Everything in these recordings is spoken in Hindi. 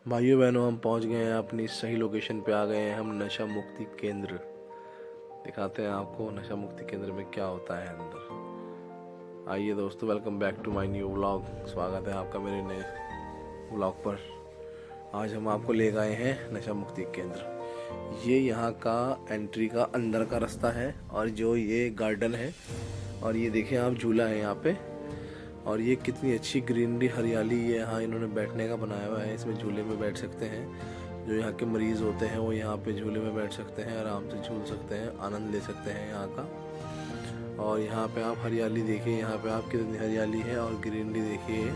भाइयों बहनों, हम पहुंच गए हैं अपनी सही लोकेशन पे। आ गए हैं हम नशा मुक्ति केंद्र। दिखाते हैं आपको नशा मुक्ति केंद्र में क्या होता है अंदर। आइए दोस्तों, welcome back to my new vlog. स्वागत है आपका मेरे नए व्लॉग पर। आज हम आपको ले गए हैं नशा मुक्ति केंद्र। ये यहाँ का एंट्री का अंदर का रास्ता है और जो ये गार्डन है और ये देखिए आप, झूला है यहाँ पे। और ये कितनी अच्छी ग्रीनरी, हरियाली ये यहाँ इन्होंने बैठने का बनाया हुआ है। इसमें झूले में बैठ सकते हैं। जो यहाँ के मरीज़ होते हैं वो यहाँ पे झूले में बैठ सकते हैं, आराम से झूल सकते हैं, आनंद ले सकते हैं यहाँ का। और यहाँ पे आप हरियाली देखिए, यहाँ पे आप कितनी हरियाली है और ग्रीनरी देखिए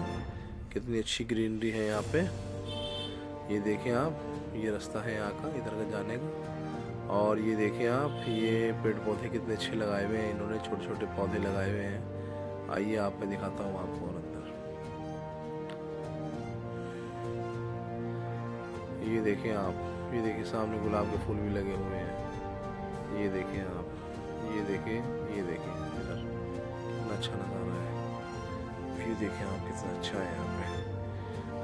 कितनी अच्छी ग्रीनरी है यहाँ पे। ये देखें आप, ये रास्ता है यहाँ का इधर का जाने का। और ये देखें आप, ये पेड़ पौधे कितने अच्छे लगाए हुए हैं इन्होंने, छोटे छोटे पौधे लगाए हुए हैं। आइए आप, मैं दिखाता हूँ आपको और अंदर। ये देखें आप, ये देखिए सामने गुलाब के फूल भी लगे हुए हैं। ये देखें आप, ये देखें, ये देखें इधर कितना अच्छा नज़ारा है। व्यू देखें आप कितना अच्छा है यहाँ पे।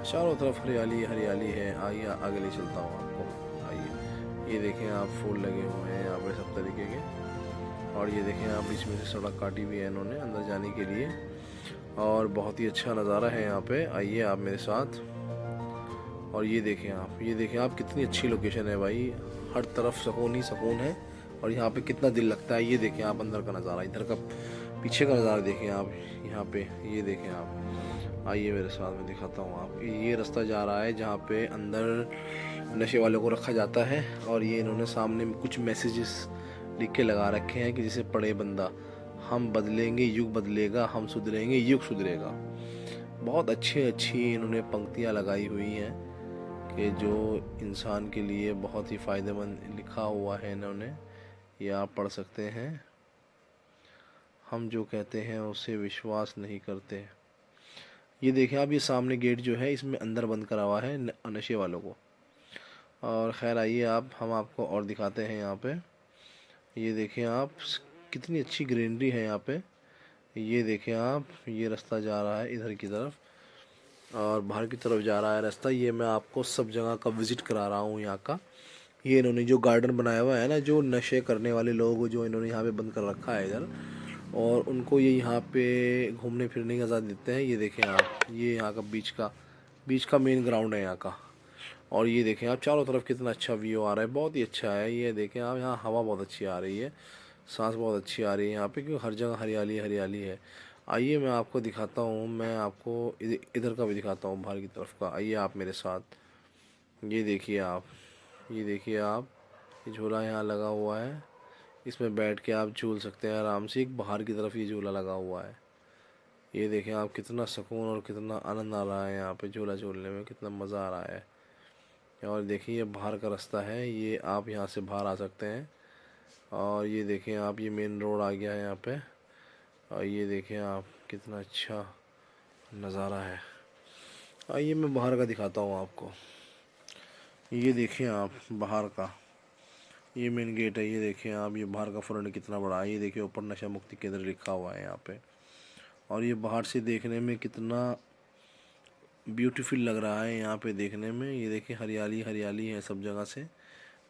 चारों तरफ हरियाली हरियाली है। आइए आगे ले चलता हूँ आपको। आइए, ये देखें आप, फूल लगे हुए हैं यहाँ पे सब तरीके के। और ये देखें आप, बीच में से सड़क काटी हुई है इन्होंने अंदर जाने के लिए। और बहुत ही अच्छा नज़ारा है यहाँ पे। आइए आप मेरे साथ। और ये देखें आप, ये देखें आप, कितनी अच्छी लोकेशन है भाई। हर तरफ सुकून ही सुकून है और यहाँ पे कितना दिल लगता है। ये देखें आप अंदर का नज़ारा, इधर का पीछे का नज़ारा देखें आप यहाँ पे। ये देखें आप, आइए मेरे साथ, मैं दिखाता हूँ आप। ये रास्ता जा रहा है जहाँ पे अंदर नशे वालों को रखा जाता है। और ये इन्होंने सामने में कुछ मैसेजेस लिख के लगा रखे हैं कि जिसे पढ़े बंदा, हम बदलेंगे युग बदलेगा, हम सुधरेंगे युग सुधरेगा। बहुत अच्छी अच्छी इन्होंने पंक्तियाँ लगाई हुई हैं कि जो इंसान के लिए बहुत ही फ़ायदेमंद लिखा हुआ है इन्होंने। ये आप पढ़ सकते हैं। हम जो कहते हैं उसे विश्वास नहीं करते। ये देखें आप, ये सामने गेट जो है इसमें अंदर बंद करा हुआ है नशे वालों को। और ख़ैर आइए आप, हम आपको और दिखाते हैं यहाँ पे। ये देखें आप, कितनी अच्छी ग्रीनरी है यहाँ पे। ये देखें आप, ये रास्ता जा रहा है इधर की तरफ और बाहर की तरफ जा रहा है रास्ता। ये मैं आपको सब जगह का विज़िट करा रहा हूँ यहाँ का। ये इन्होंने जो गार्डन बनाया हुआ है ना, जो नशे करने वाले लोग जो इन्होंने यहाँ पे बंद कर रखा है इधर, और उनको ये यहाँ पे घूमने फिरने की आज़ादी देते हैं। ये देखें आप, ये यहाँ का बीच का मेन ग्राउंड है यहाँ का। और ये देखें आप, चारों तरफ कितना अच्छा व्यू आ रहा है, बहुत ही अच्छा है। ये देखें आप, यहाँ हवा बहुत अच्छी आ रही है, सांस बहुत अच्छी आ रही है यहाँ पे, क्योंकि हर जगह हरियाली हरियाली है। आइए मैं आपको दिखाता हूँ, मैं आपको इधर का भी दिखाता हूँ, बाहर की तरफ का। आइए आप मेरे साथ। ये देखिए आप, ये देखिए आप, ये झूला यहाँ लगा हुआ है। इसमें बैठ के आप झूल सकते हैं आराम से। एक बाहर की तरफ ये झूला लगा हुआ है। ये देखें आप, कितना सुकून और कितना आनंद आ रहा है यहाँ पे झूला झूलने में, कितना मज़ा आ रहा है। और देखिए, ये बाहर का रास्ता है, ये आप यहाँ से बाहर आ सकते हैं। और ये देखें आप, ये मेन रोड आ गया है यहाँ पे। और ये देखें आप, कितना अच्छा नज़ारा है। आइए मैं बाहर का दिखाता हूँ आपको। ये देखें आप, बाहर का ये मेन गेट है। ये देखें आप, ये बाहर का फ्रंट कितना बड़ा है। ये देखिए ऊपर नशा मुक्ति केंद्र लिखा हुआ है यहाँ पे। और ये बाहर से देखने में कितना ब्यूटीफुल लग रहा है यहाँ पे देखने में। ये देखिए हरियाली हरियाली है सब जगह से।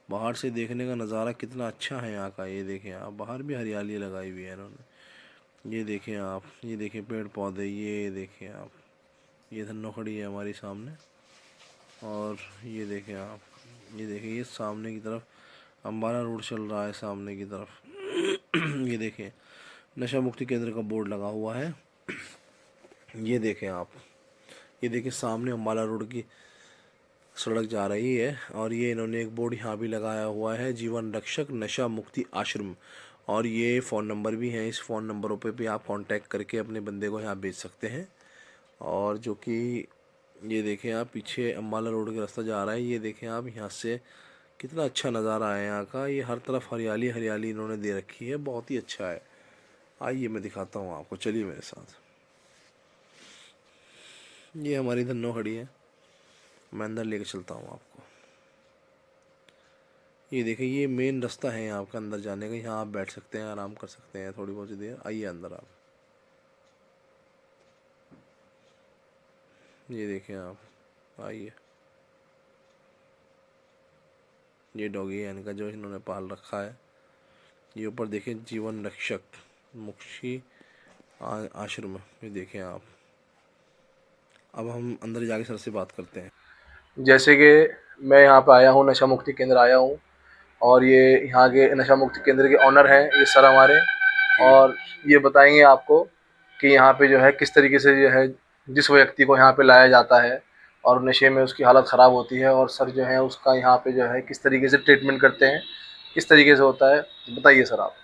बाहर से देखने का नज़ारा कितना अच्छा है यहाँ का। ये देखें आप, बाहर भी हरियाली लगाई हुई है इन्होंने। ये देखें आप, ये देखें पेड़ पौधे, ये देखें आप, ये धन्नो खड़ी है हमारी सामने। और ये देखें आप, ये देखें, ये सामने की तरफ अम्बाला रोड चल रहा है सामने की तरफ। ये देखें, नशा मुक्ति केंद्र का बोर्ड लगा हुआ है। ये देखें आप, ये देखें सामने अम्बाला रोड की सड़क जा रही है। और ये इन्होंने एक बोर्ड यहाँ भी लगाया हुआ है, जीवन रक्षक नशा मुक्ति आश्रम। और ये फ़ोन नंबर भी हैं, इस फ़ोन नंबरों पे भी आप कांटेक्ट करके अपने बंदे को यहाँ भेज सकते हैं। और जो कि ये देखें आप, पीछे अम्बाला रोड का रास्ता जा रहा है। ये देखें आप, यहाँ से कितना अच्छा नज़ारा है यहाँ का। ये हर तरफ हरियाली हरियाली इन्होंने दे रखी है, बहुत ही अच्छा है। आइए मैं दिखाता हूँ आपको, चलिए मेरे साथ। ये हमारी धन्नो खड़ी है, मैं अंदर लेके चलता हूँ आपको। ये देखिए, ये मेन रास्ता है यहाँ का अंदर जाने का। यहाँ आप बैठ सकते हैं, आराम कर सकते हैं थोड़ी बहुत देर। आइए अंदर आप, ये देखें आप, आइए। ये डॉगी है इनका जो इन्होंने पाल रखा है। ये ऊपर देखिए जीवन रक्षक मुक्षी आश्रम, ये देखें आप। अब हम अंदर जाके सर से बात करते हैं। जैसे कि मैं यहाँ पे आया हूँ, नशा मुक्ति केंद्र आया हूँ, और ये यहाँ के नशा मुक्ति केंद्र के ऑनर हैं ये सर हमारे, और ये बताएंगे आपको कि यहाँ पे जो है किस तरीके से जो है जिस व्यक्ति को यहाँ पे लाया जाता है और नशे में उसकी हालत ख़राब होती है, और सर जो है उसका यहाँ पे जो है किस तरीके से ट्रीटमेंट करते हैं, किस तरीके से होता है, बताइए सर आप।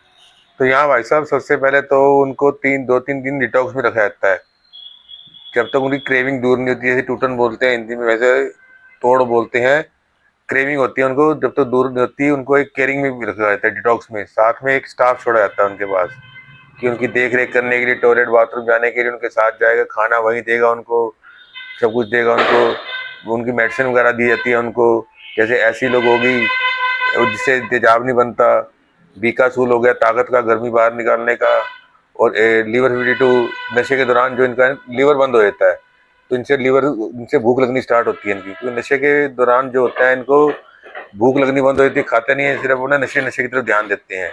तो यहाँ भाई साहब सबसे पहले तो उनको 2-3 दिन डिटॉक्स में रखा जाता है, जब तक उनकी क्रेविंग दूर नहीं होती। जैसे टूटन बोलते हैं हिंदी में, वैसे तोड़ बोलते हैं। क्रेविंग होती है उनको, जब तक दूर नहीं होती उनको एक केयरिंग में भी रखा जाता है डिटॉक्स में। साथ में एक स्टाफ छोड़ा जाता है उनके पास कि उनकी देख रेख करने के लिए, टॉयलेट बाथरूम जाने के लिए उनके साथ जाएगा, खाना वहीं देगा उनको, सब कुछ देगा उनको। उनकी मेडिसिन वगैरह दी जाती है उनको। जैसे ऐसी लोग होगी जिससे तेजाब नहीं बनता, बीकासूल हो गया, ताकत का, गर्मी बाहर निकालने का, और लीवर 52, नशे के दौरान जो इनका लीवर बंद हो जाता है तो इनसे भूख लगनी स्टार्ट होती है इनकी, क्योंकि नशे के दौरान जो होता है इनको भूख लगनी बंद हो जाती है, खाते नहीं है, सिर्फ उन्हें नशे की तरफ ध्यान देते हैं।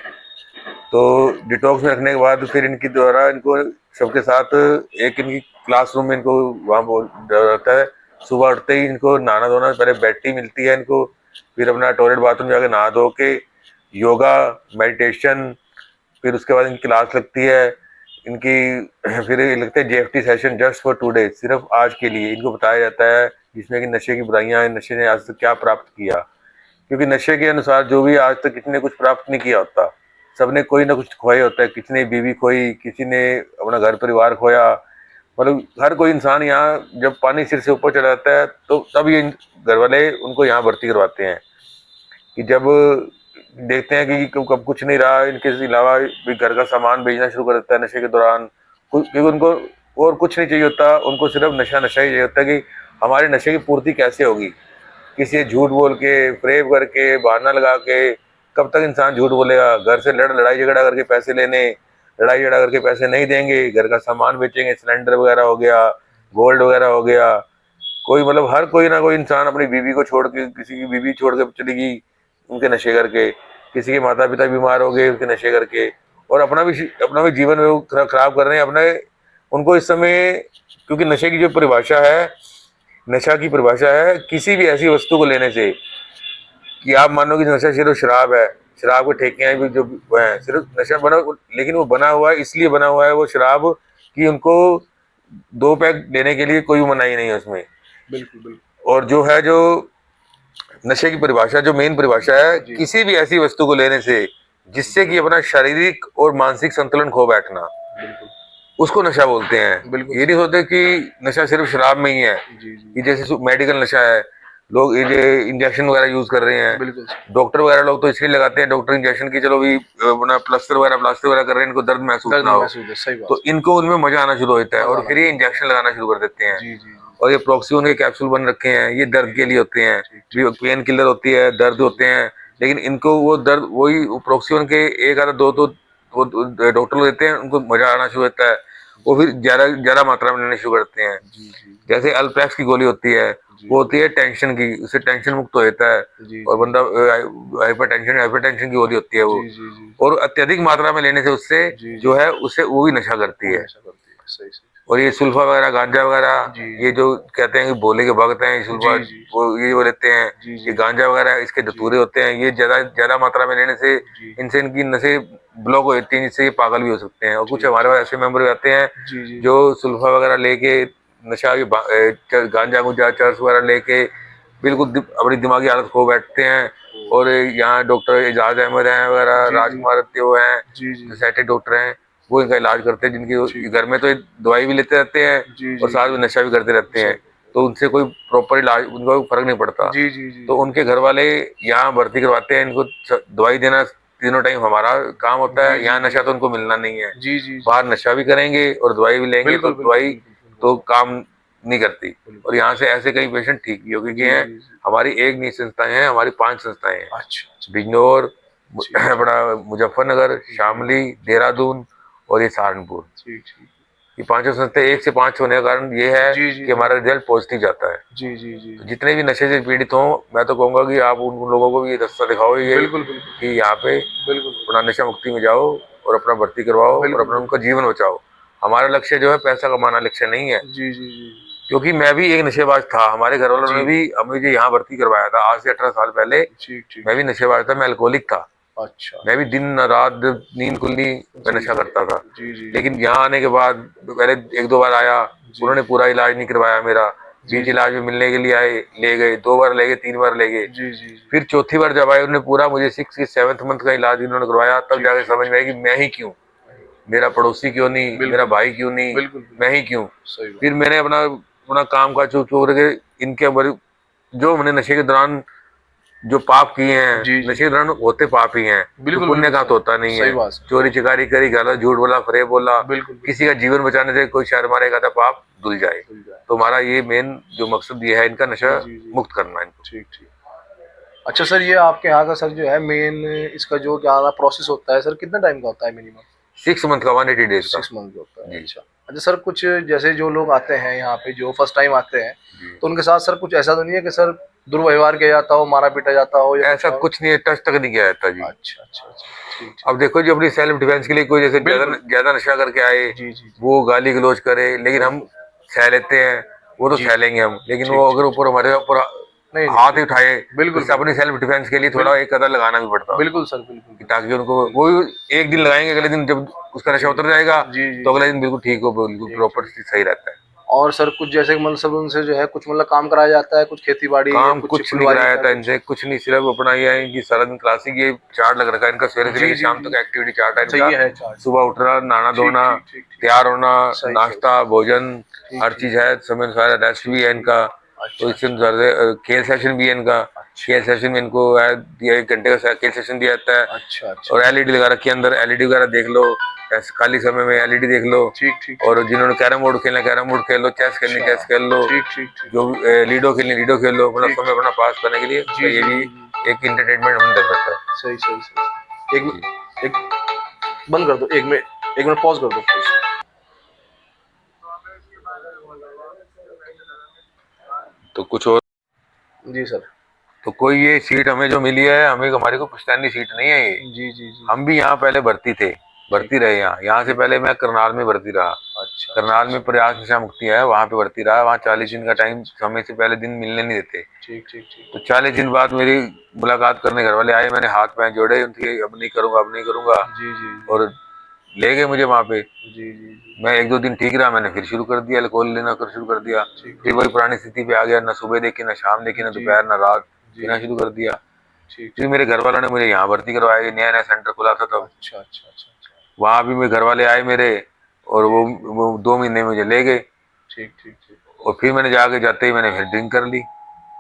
तो डिटॉक्स में रखने के बाद फिर इनकी द्वारा इनको सबके साथ एक इनकी क्लासरूम में इनको वहाँ बोल रहता है। सुबह उठते ही इनको नहाना धोना, पहले बेड टी मिलती है इनको, फिर अपना टॉयलेट बाथरूम जाके नहा धो के योगा मेडिटेशन, फिर उसके बाद इनकी क्लास लगती है इनकी। फिर लगते हैं JFT session, just for 2 days, सिर्फ आज के लिए इनको बताया जाता है, जिसमें कि नशे की बुराइयां हैं, नशे ने आज तक क्या प्राप्त किया। क्योंकि नशे के अनुसार जो भी आज तक किसी ने कुछ प्राप्त नहीं किया होता, सबने कोई ना कुछ खोया होता है। किसी ने बीवी खोई, किसी ने अपना घर परिवार खोया, मतलब हर कोई इंसान यहाँ जब पानी सिर से ऊपर चढ़ा जाता है तो तब ये घर वाले उनको यहाँ भर्ती करवाते हैं। कि जब देखते हैं कि कब कुछ नहीं रहा इनके अलावा, भी घर का सामान बेचना शुरू कर देता है नशे के दौरान, क्योंकि उनको और कुछ नहीं चाहिए होता, उनको सिर्फ नशा ही चाहिए होता है कि हमारे नशे की पूर्ति कैसे होगी। किसी से झूठ बोल के, फ्रेब करके, बहाना लगा के, कब तक इंसान झूठ बोलेगा। घर से लड़ाई झगड़ा करके पैसे लेने, लड़ाई झगड़ा करके पैसे नहीं देंगे, घर का सामान बेचेंगे, सिलेंडर वगैरह हो गया, गोल्ड वगैरह हो गया। कोई मतलब हर कोई ना कोई इंसान अपनी बीवी को छोड़ के, किसी की बीवी छोड़ के चली गई उनके नशे करके, किसी के माता पिता बीमार हो गए उनके नशे करके, और अपना भी जीवन वो खराब कर रहे हैं अपने। उनको इस समय, क्योंकि नशे की जो परिभाषा है, नशा की परिभाषा है किसी भी ऐसी वस्तु को लेने से, कि आप मानो कि नशा सिर्फ शराब है, शराब के ठेके हैं भी जो है, सिर्फ नशा बना, लेकिन वो बना हुआ है, इसलिए बना हुआ है वो शराब कि उनको 2 पैक देने के लिए कोई मनाही नहीं है उसमें। बिल्कुल बिल्कुल। और जो नशे की परिभाषा, जो मेन परिभाषा है, किसी भी ऐसी वस्तु को लेने से जिससे कि अपना शारीरिक और मानसिक संतुलन खो बैठना, उसको नशा बोलते हैं। ये नहीं सोचते कि नशा सिर्फ शराब में ही है। ये जैसे मेडिकल नशा है, लोग ये इंजेक्शन वगैरह यूज कर रहे हैं, डॉक्टर वगैरह लोग तो इसलिए लगाते हैं डॉक्टर इंजेक्शन की, चलो भी अपना प्लास्टर वगैरह कर रहे हैं, इनको दर्द महसूस ना हो, तो इनको उनमें मजा आना शुरू होता है और फिर ये इंजेक्शन लगाना शुरू कर देते हैं। और ये प्रोक्सियोन के कैप्सूल बन रखे हैं, ये दर्द के लिए होते हैं, पेन किलर होती है, दर्द होते हैं, लेकिन इनको वो दर्द वही प्रोक्सियोन के एक आधा दो तो वो डॉक्टर देते हैं, उनको मजा आना शुरू होता है, वो फिर ज्यादा मात्रा में लेने शुरू करते हैं। जैसे अल्प्रेक्स की गोली होती है, वो होती है टेंशन की, उससे टेंशन मुक्त हो जाता है और बंदा हाइपरटेंशन की गोली होती है वो, और अत्यधिक मात्रा में लेने से उससे जो है उससे वो भी नशा करती है। और ये सुल्फा वगैरह, गांजा वगैरह, ये जो कहते हैं कि भोले के भक्त हैं, सुल्फा वो लेते हैं, ये गांजा वगैरह इसके धतूरे होते हैं, ये ज्यादा मात्रा में लेने से इनसे इनकी नसें ब्लॉक हो जाती हैं, जिससे ये पागल भी हो सकते हैं। और कुछ हमारे पास ऐसे मेंबर भी आते हैं जो सुल्फा वगैरह लेके, नशा गांजा गुंजा चर्च वगैरह लेके बिल्कुल अपनी दिमागी हालत खो बैठते हैं। और यहाँ डॉक्टर एजाज अहमद हैं वगैरह, राजकुमार हैं, सेटेड डॉक्टर हैं, वो इनका इलाज करते हैं, जिनकी घर में तो दवाई भी लेते रहते हैं और साथ में नशा भी करते रहते हैं, तो उनसे कोई प्रॉपर इलाज, उनको फर्क नहीं पड़ता। तो उनके घर वाले यहाँ भर्ती करवाते हैं, इनको दवाई देना तीनों टाइम हमारा काम होता है। यहाँ नशा तो उनको मिलना नहीं है, बाहर नशा भी करेंगे और दवाई भी लेंगे, तो दवाई तो काम नहीं करती। और यहाँ से ऐसे कई पेशेंट ठीक भी हो गए हैं। हमारी एक नहीं संस्थाएं हैं, हमारी 5 संस्थाएं हैं, बिजनौर, अपना मुजफ्फरनगर, शामली, देहरादून और ये सहारनपुर। कि 5 संस्थे 1 से 5 होने का कारण ये है जी जी कि हमारा रिजल्ट पॉजिटिव जाता है। जी जी जी। तो जितने भी नशे से पीड़ित हों, मैं तो कहूंगा कि आप उन लोगों को भी ये रास्ता दिखाओ, ये बिल्कुल बिल्कुल कि यहाँ पे बिल्कुल अपना नशा मुक्ति में जाओ और अपना भर्ती करवाओ और बिल्कुल अपना उनका बिल्कुल। जीवन बचाओ। हमारा लक्ष्य जो है पैसा कमाना लक्ष्य नहीं है, जी जी जी क्योंकि मैं भी एक नशेबाज था। हमारे घर वालों जी। ने भी हमें मुझे यहाँ भर्ती करवाया था आज से 18 साल पहले। ठीक ठीक मैं भी ठीक। नशेबाज था, मैं अल्कोहलिक था। अच्छा मैं भी दिन रात नींद खुली मैं जी नशा करता था। जी जी जी लेकिन यहाँ आने के बाद पहले 1-2 बार आया, जी उन्होंने पूरा इलाज नहीं करवाया मेरा। जी बीच जी इलाज में मिलने के लिए आए, ले गए, 2 बार ले गए, 3 बार ले गए। जी जी जी फिर चौथी बार जब आए, उन्होंने पूरा मुझे 6-7 मंथ का इलाज इन्होंने करवाया, तब ठीक जाके ठीक समझ में आई कि मैं ही क्यों, मेरा पड़ोसी क्यों नहीं, मेरा बिल्कुल भाई क्यों नहीं, बिल्कुल मैं बिल्कुल ही क्यों। सही बात। फिर मैंने अपना अपना काम काज चूक चूक करके इनके ऊपर जो मैंने नशे के दौरान जो पाप किए हैं, जी जी नशे के दौरान होते पाप ही हैं, तो बिल्कुल पुण्य बिल्कुल का तो सर होता नहीं सही है। बात सर। चोरी चिकारी करी, गलत झूठ बोला, फरेब बोला, बिल्कुल किसी बिल्कुल का जीवन बचाने से कोई शहर मारेगा तो पाप धुल जाए। खुल जाए। तो हमारा ये मेन जो मकसद ये है, इनका जी नशा जी जी मुक्त करना है इनको। ठीक ठीक। अच्छा सर, ये आपके यहाँ का सर जो है मेन इसका जो क्या प्रोसेस होता है सर, कितना टाइम का होता है मिनिमम? 6 मंथ का, 180 डेज का। 6 मंथ का होता है, जी अच्छा। अच्छा सर, कुछ जैसे जो लोग आते हैं यहाँ पे जो फर्स्ट टाइम आते हैं, जी। तो उनके साथ सर कुछ ऐसा तो नहीं है कि सर दुर्व्यवहार किया जाता हो, मारा पीटा जाता हो या कुछ ऐसा और? कुछ नहीं है, टच तक नहीं किया जाता जी। अच्छा अच्छा अच्छा ठीक ठीक। अब देखो जी, अपनी सेल्फ डिफेंस के लिए कोई जैसे ज्यादा बिल्कुल ज्यादा नशा करके आए, जी जी जी वो गाली गलौज करे, लेकिन हम बिल्कुल सह लेते हैं, वो तो जी सह लेंगे हम। लेकिन ठीक वो ठीक अगर ठीक। ऊपर हमारे ऊपर नहीं नहीं हाथ ही ठीक। उठाए, तो बिल्कुल उससे अपनी बिल्कुल सेल्फ डिफेंस के लिए थोड़ा बिल्कुल एक कदम लगाना भी पड़ता, बिल्कुल सर बिल्कुल कि बिल्कुल ताकि उनको वो बिल्कुल। एक दिन लगाएंगे, अगले दिन जब उसका नशा जी उतर जाएगा जी जी तो अगले जी दिन बिल्कुल ठीक हो, बिल्कुल ठीक प्रॉपर ठीक। सही रहता है। और सर कुछ जैसे कि मतलब सब उनसे जो है कुछ मतलब काम कराया जाता है, कुछ खेती बाड़ी या काम कुछ कुछ नहीं फुलवारी कराया का था कुछ? इनसे, कुछ नहीं, सिर्फ अपना ये है कि सारा दिन क्लासिक ये चार्ट लग रखा है इनका, सवेरे से जी लेकर जी शाम जी। तक एक्टिविटी चार्ट है अच्छा इनका। ये है चार्ट। सुबह उठना, नहाना ठीक धोना, ठीक ठीक ठीक। तैयार होना, सही सही नाश्ता, भोजन, ठीक हर ठीक चीज है समय अनुसार। रेस्ट ठीक भी है ठीक। इनका। तो अच्छा इससे अच्छा अनुसार से, खेल सेशन भी है इनका। अच्छा खेल सेशन में इनको है दिया 1 घंटे का खेल सेशन दिया जाता है। अच्छा अच्छा और अच्छा। एलईडी लगा रखी है अंदर, एलईडी वगैरह देख लो, ऐसे खाली समय में एलईडी देख लो। ठीक ठीक और ठीक। जिन्होंने कैरम बोर्ड खेलना कैरम बोर्ड खेल लो, चेस खेलनी अच्छा चेस खेल लो, ठीक ठीक ठीक जो ठीक लीडो खेलनी लीडो खेल लो, मतलब ठीक समय ठीक। अपना पास करने के लिए जी उनका ये जी भी जी जी एक इंटरटेनमेंट हमने रख रखा है। सही सही सही। एक जी। एक बंद कर दो, 1 मिनट, 1 मिनट पॉज कर दो प्लीज। तो कुछ और, जी सर। तो कोई ये सीट हमें जो मिली है, हमें हमारी को पुश्तैनी सीट नहीं है ये। जी जी जी हम भी यहाँ पहले भर्ती थे, ठीक भर्ती रहे यहाँ। यहाँ से ठीक। पहले मैं करनाल में भर्ती रहा। अच्छा अच्छा करनाल में अच्छा प्रयास नशा मुक्ति है, वहाँ पे भर्ती रहा। वहाँ 40 अच्छा दिन का अच्छा टाइम, अच्छा। समय से पहले दिन मिलने नहीं देते। ठीक ठीक ठीक। तो 40 दिन बाद मेरी मुलाकात करने घर वाले आए, मैंने हाथ पैर जोड़े उनके, अब नहीं करूंगा, अब नहीं करूंगा। जी जी और ले गए मुझे वहाँ पे। जी जी जी मैं 1-2 दिन ठीक रहा, मैंने फिर शुरू कर दिया, अल्कोहल लेना कर शुरू कर दिया। ठीक फिर ठीक। वही पुरानी स्थिति पे आ गया, ना सुबह देखी, ना शाम देखी, ना जी दोपहर, ना रात, जी पीना शुरू कर दिया। ठीक फिर ठीक। मेरे घर वालों ने मुझे यहाँ भर्ती करवाया, ये नया नया सेंटर खुला था तब। अच्छा अच्छा अच्छा अच्छा। वहाँ भी मेरे घर वाले आए मेरे, और जी वो 2 महीने मुझे ले गए। ठीक ठीक ठीक। और फिर मैंने जाके जाते ही मैंने फिर ड्रिंक कर ली।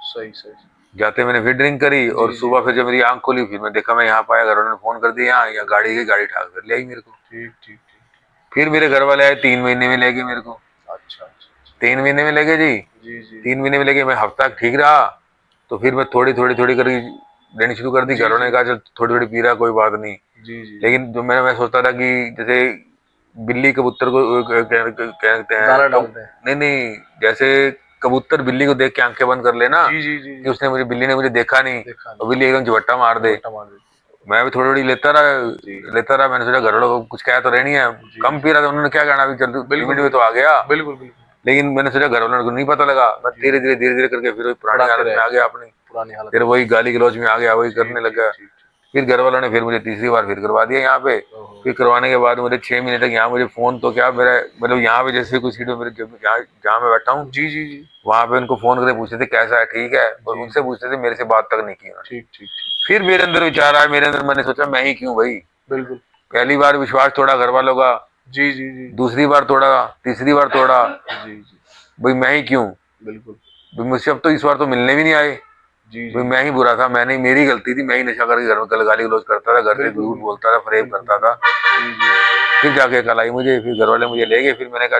सही सही। जाते मैंने फिर ड्रिंक करी, जी और जी सुबह फिर जब मेरी आंख खोली, फिर मैं देखा, मैं यहाँ पाया, घर वालों ने फोन कर दिया, यहाँ गाड़ी की गाड़ी ठाक कर ले आई मेरे को। ठीक ठीक ठीक। फिर मेरे घर वाले आए, 3 महीने में ले गए मेरे को। अच्छा अच्छा अच्छा। 3 महीने में ले गए जी। जी जी 3 महीने में लेके मैं हफ्ता ठीक रहा। तो फिर मैं थोड़ी थोड़ी थोड़ी करके लेनी शुरू कर दी। जी घरों ने जी कहा चल थोड़ी थोड़ी पी रहा, कोई बात नहीं। जी जी जी। लेकिन जो मैं सोचता था कि जैसे बिल्ली कबूतर को कहते हैं दाना कब, डालते हैं। नहीं नहीं, जैसे कबूतर बिल्ली को देख के आंखें बंद कर लेना, जी जी जी कि जी। उसने मुझे, बिल्ली ने मुझे देखा नहीं, देखा और नहीं। बिल्ली एकदम झपट्टा मार दे। दुपट्टा मार देती मैं भी थोड़ी थोड़ी जी लेता रहा। मैंने सोचा घर वालों को कुछ कहा तो रहनी है। जी कम जी। पी रहा था, उन्होंने क्या कहना, अभी चल बिल्कुल लिमिट में तो बिल्कुल आ गया। बिल्कुल बिल्कुल। लेकिन मैंने सोचा घर वालों को नहीं पता लगा। मैं जी धीरे धीरे करके फिर वही पुरानी बढ़ाते हालत रहे, में आ गया अपनी। पुरानी हालत फिर में। वही गाली गलौज में आ गया, वही ठीक करने ठीक लगा। ठीक ठीक। फिर घर वालों ने फिर मुझे तीसरी बार फिर करवा दिया यहाँ पे। ओहो। फिर करवाने के बाद मुझे 6 महीने तक यहाँ, मुझे फोन तो क्या, मेरा मतलब यहाँ पे जैसे कोई सीट में मेरे जहाँ जहाँ मैं बैठा हूँ, जी जी जी वहां पे उनको फोन करके पूछते थे कैसा है, ठीक है, और जी उनसे जी। पूछते थे, मेरे से बात तक नहीं की उन्होंने। ठीक ठीक ठीक। फिर मेरे अंदर विचार आया, मेरे अंदर मैंने सोचा मैं ही क्यों भाई। बिल्कुल। पहली बार विश्वास तोड़ा घर वालों का, जी जी जी दूसरी बार तोड़ा, तीसरी बार तोड़ा, जी जी। भाई मैं ही क्यों। बिल्कुल। भाई मुझसे अब तो इस बार तो मिलने भी नहीं आए। जी भाई जी मैं ही बुरा था, मैंने, मेरी गलती थी, मैं ही नशा करके घर में कल गाली गलौज करता था, घर से बिल्कुल झूठ बिल्कुल बोलता था, फरेब बिल्कुल करता था। जी जी फिर जाके कल आई मुझे, फिर घर वाले मुझे ले गए। फिर मैंने कहा,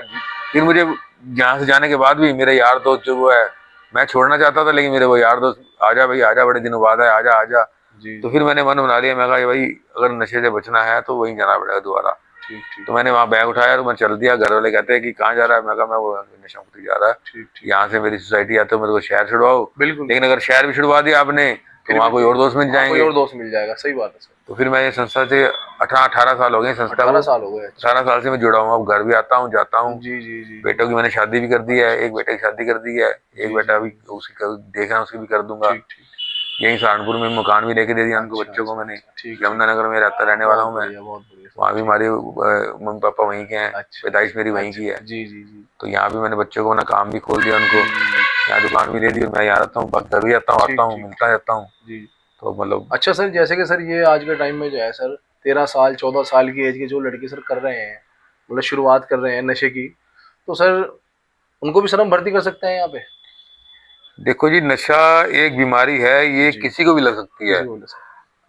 फिर मुझे यहाँ से जाने के बाद भी मेरे यार दोस्त जो वो है, मैं छोड़ना चाहता था, लेकिन मेरे वो यार दोस्त, आजा भाई आजा, बड़े दिनों बाद है, आजा आजा। जी तो जी। फिर मैंने मन बना लिया, मैं कहा भाई अगर नशे से बचना है तो वहीं जाना पड़ेगा दोबारा। ठीक ठीक तो मैंने वहाँ बैग उठाया और मैं चल दिया। घर वाले कहते हैं कि कहाँ जा रहा है, मैं कहा मैं वो नशा मुक्ति जा रहा है, ठीक ठीक। यहाँ से मेरी सोसाइटी आते हो मेरे को शहर छुड़वाओ। बिल्कुल। लेकिन अगर शहर भी छुड़वा दिया आपने तो वहाँ कोई और दोस्त मिल कोई जाएंगे। और दोस्त मिल जाएगा, सही बात है सर। तो फिर मैं ये संस्था से 18 साल हो गए संस्था 18 को। साल हो गए। अच्छा। 18 साल से मैं जुड़ा हूँ। अब घर भी आता हूँ, जाता हूँ। जी जी जी। बेटों की मैंने शादी भी कर दी है, एक बेटे की शादी कर दी है, जी, एक बेटा जी, अभी उसकी देखना है, उसकी भी कर दूंगा। ठीक ठीक। यही सहारनपुर में मकान भी लेके दे दिया उनको, अच्छा बच्चों को अच्छा मैंने। अच्छा, ठीक। यमुनानगर में रहने वाला बहुत हूँ मैं। बढ़िया, बहुत बढ़िया वहाँ सर, भी ठीक। हमारे मम्मी पापा वहीं के हैं, अच्छा पैदाइश मेरी वहीं की अच्छा। है। जी जी जी। तो यहाँ भी मैंने बच्चों को अपना काम भी खोल दिया उनको, जी जी जी। यहाँ दुकान भी दे दी और मैं यहाँ रहता हूँ, घर भी आता हूँ, ठीक ठीक मिलता रहता हूँ। जी। तो मतलब अच्छा सर, जैसे कि सर ये आज के टाइम में जो है सर 13 साल 14 साल की एज के जो लड़के सर कर रहे हैं, मतलब शुरुआत कर रहे हैं नशे की, तो सर उनको भी सर हम भर्ती कर सकते हैं यहाँ पे? देखो जी, नशा एक बीमारी है, ये जी। किसी को भी लग सकती है। किसी को बोले सर।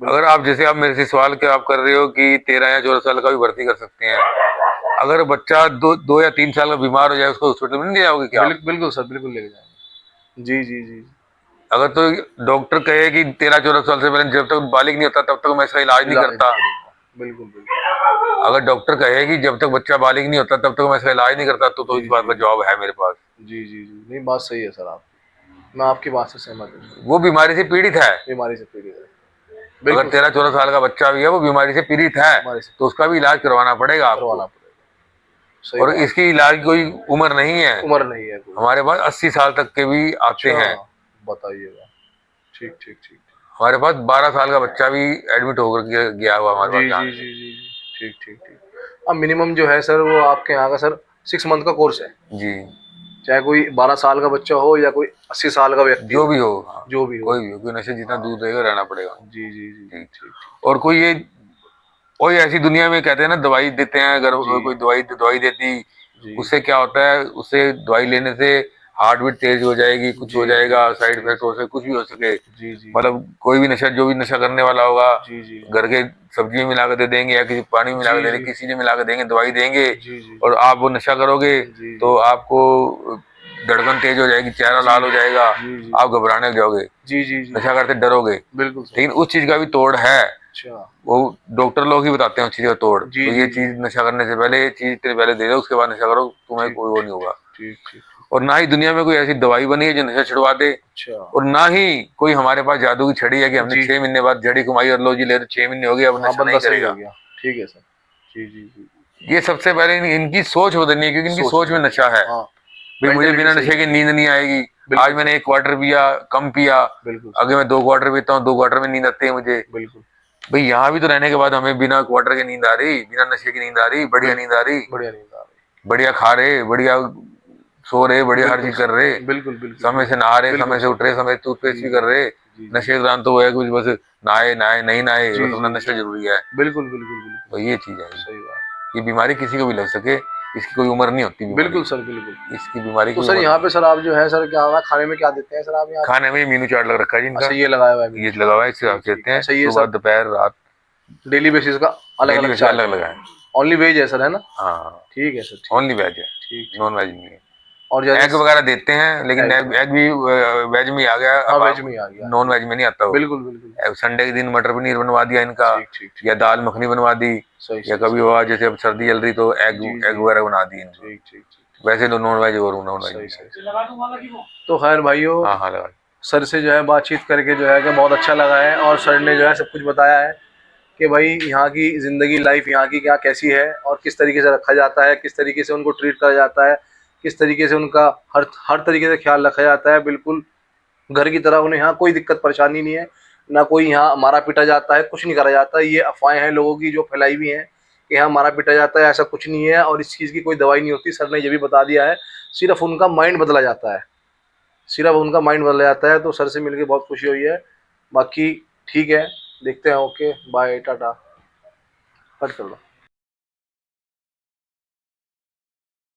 अगर बिल्कुल। आप जैसे आप मेरे से सवाल के आप कर रहे हो कि 13 या 14 साल का भी भर्ती कर सकते हैं, अगर बच्चा 2 या 3 साल का बीमार हो जाए उसको हॉस्पिटल में नहीं ले जाओगे क्या आप? बिल्कुल सर, बिल्कुल लेके जाएंगे। जी जी जी। अगर तो डॉक्टर कहे कि 13-14 साल से पहले जब तक बालिग नहीं होता तब तक मैं इसका इलाज नहीं इलाज करता, नहीं करेगा। बिल्कुल बिल्कुल। अगर डॉक्टर कहे कि जब तक बच्चा बालिग नहीं होता तब तक मैं इसका इलाज नहीं करता, तो जी इस बात जी का जवाब है मेरे पास। जी जी जी। नहीं, बात सही है सर आपकी, मैं आपकी बात से सहमत हूँ सर। वो बीमारी से पीड़ित है। बीमारी से पीड़ित है। अगर बिल्कुल सर। 13-14 साल का बच्चा भी है वो बीमारी से पीड़ित है, बीमारी से तो उसका भी इलाज करवाना पड़ेगा करवाना आपको। पड़ेगा। सही और बात। इसकी इलाज की कोई उम्र नहीं है। उम्र नहीं है कोई। हमारे पास 80 साल तक के भी आते अच्छा, हैं। बताइएगा। ठीक ठीक ठीक। हमारे पास 12 साल का बच्चा भी एडमिट होकर गया हुआ हमारे जी पास जी यहाँ जी से। जी जी। ठीक ठीक ठीक। अब मिनिमम जो है सर वो आपके यहाँ का सर 6 मंथ का कोर्स है। जी, चाहे कोई 12 साल का बच्चा हो या कोई 80 साल का व्यक्ति जो हो। भी हो, हाँ, जो भी हो। कोई भी हो, कोई नशे जितना हाँ। दूर रहेगा रहना पड़ेगा। जी जी जी। जी। ठीक और कोई ऐसी दुनिया में कहते हैं ना, दवाई देते हैं, अगर ठीक। जी कोई दवाई देती, जी उससे क्या होता है, उससे दवाई लेने से हार्ट बीट तेज हो जाएगी, कुछ जी हो जी जाएगा, साइड जी इफेक्ट हो सके, कुछ भी हो सके। जी जी मतलब कोई भी नशा, जो भी नशा करने वाला होगा, जी जी घर के सब्जी में मिला कर दे देंगे या किसी पानी में मिला कर जी दे जी देंगे, किसी में मिला कर देंगे, दवाई देंगे, जी जी और आप वो नशा करोगे जी तो आपको धड़कन तेज हो जाएगी, चेहरा जी लाल हो जाएगा, जी जी आप घबराने लग जाओगे, जी जी जी। नशा करते डरोगे। बिल्कुल सर। लेकिन उस चीज का भी तोड़ है, अच्छा। वो डॉक्टर लोग ही बताते हैं उस चीज का तोड़। जी तो ये जी जी। चीज नशा करने से पहले, ये चीज तेरे पहले दे दो, उसके बाद नशा करो, तुम्हें ठीक कोई वो नहीं होगा। ठीक ठीक। और ना ही दुनिया में कोई ऐसी दवाई बनी है जो नशा छुड़वा दे, अच्छा। और ना ही कोई हमारे पास जादू की छड़ी है कि हमने जी। 6 महीने बाद जड़ी घुमाई और लो जी ले, तो 6 महीने हो गए, अब हाँ, नशा बंदा नहीं सही हो करेगा। गया। ठीक है सर। जी जी जी। ये सबसे पहले इनकी सोच बदलनी है, क्योंकि इनकी सोच सोच में बदलनी नशा है। है। हाँ। भाई मुझे मेंटेलिटी बिना सही नशे के है। नींद नहीं आएगी। आज बिल्कुल मैंने सर। 1 क्वार्टर पिया, कम पिया, बिल्कुल आगे मैं 2 क्वार्टर पीता हूँ, 2 क्वार्टर में नींद आती है मुझे। बिल्कुल भाई यहाँ भी तो रहने के बाद हमें बिना क्वार्टर के नींद आ रही, बिना नशे की नींद आ रही, बढ़िया नींद आ बिल्कुल। रही, बढ़िया नींद आ बढ़िया खा रहे, बढ़िया सो रहे, बढ़िया हर बिल्कुल चीज कर सर। रहे, बिल्कुल बिल्कुल समय से बिल्कुल। नहा रहे, बिल्कुल समय से सर। उठ रहे, समय से टूथपेस्ट जी भी जी कर रहे। जी जी नशे के दौरान तो वो है कुछ बस नहाए नहाए नहीं नहाए, जी बस अपना जी नशा जरूरी है। बिल्कुल बिल्कुल बिल्कुल। तो ये चीज है, सही बात। ये बीमारी किसी को भी लग सके, इसकी कोई उम्र नहीं होती बीमारी बिल्कुल की। सर, बिल्कुल। इसकी बीमारी की तो कोई सर उम्र यहाँ नहीं पे है। सर आप जो है सर क्या होगा, खाने में क्या देते हैं सर आप यहाँ पे? खाने में मीनू चार्ट लग रखा है जी इनका, अच्छा, ये लगाया हुआ है ये मेनू लगा हुआ है, चार्ट। इससे आप ठीक ठीक। देते हैं अच्छा, ये सुबह सब दोपहर रात, डेली बेसिस का अलग डेली अलग बेसिस चार्ट अलग है? अलग है। ओनली वेज है सर, है ना? हाँ, ठीक है सर, ठीक ओनली ठीक। वेज है, ठीक ठीक नॉन वेज ठीक। नहीं है। और एग जैसे वगैरह देते हैं, लेकिन एग एग, वगैरह। एग भी वेज में ही आ गया हाँ, अब। वेज में ही आ गया। नॉन वेज में नहीं आता वो। बिल्कुल बिल्कुल। संडे के दिन मटर पनीर बनवा दिया इनका, ठीक ठीक ठीक। या दाल मखनी बनवा दी, सही या सही कभी सही। हुआ जैसे अब सर्दी चल रही तो एग जी एग जी। वगैरह बना दी इनको। ठीक ठीक ठीक। वैसे तो नॉन वेज और नॉन वेज सही नहीं है। सही तो खैर भाइयों, हाँ हाँ लगा। सर से जो है बातचीत करके जो है कि बहुत अच्छा लगा है, और सर ने जो है सब कुछ बताया है कि भाई यहाँ की ज़िंदगी लाइफ यहाँ की क्या कैसी है, और किस तरीके से रखा जाता है, किस तरीके से उनको ट्रीट करा जाता है, किस तरीके से उनका हर हर तरीके से ख्याल रखा जाता है। बिल्कुल घर की तरह उन्हें यहाँ कोई दिक्कत परेशानी नहीं है, ना कोई यहाँ मारा पीटा जाता है, कुछ नहीं करा जाता। ये अफवाहें हैं लोगों की जो फैलाई हुई हैं कि यहाँ मारा पीटा जाता है, ऐसा कुछ नहीं है, और इस चीज़ की कोई दवाई नहीं होती। सर ने ये भी बता दिया है, सिर्फ उनका माइंड बदला जाता है, सिर्फ उनका माइंड बदला जाता है। तो सर से मिलकर बहुत खुशी हुई है। बाकी ठीक है, देखते हैं। ओके, बाय, टाटा, कट कर दो।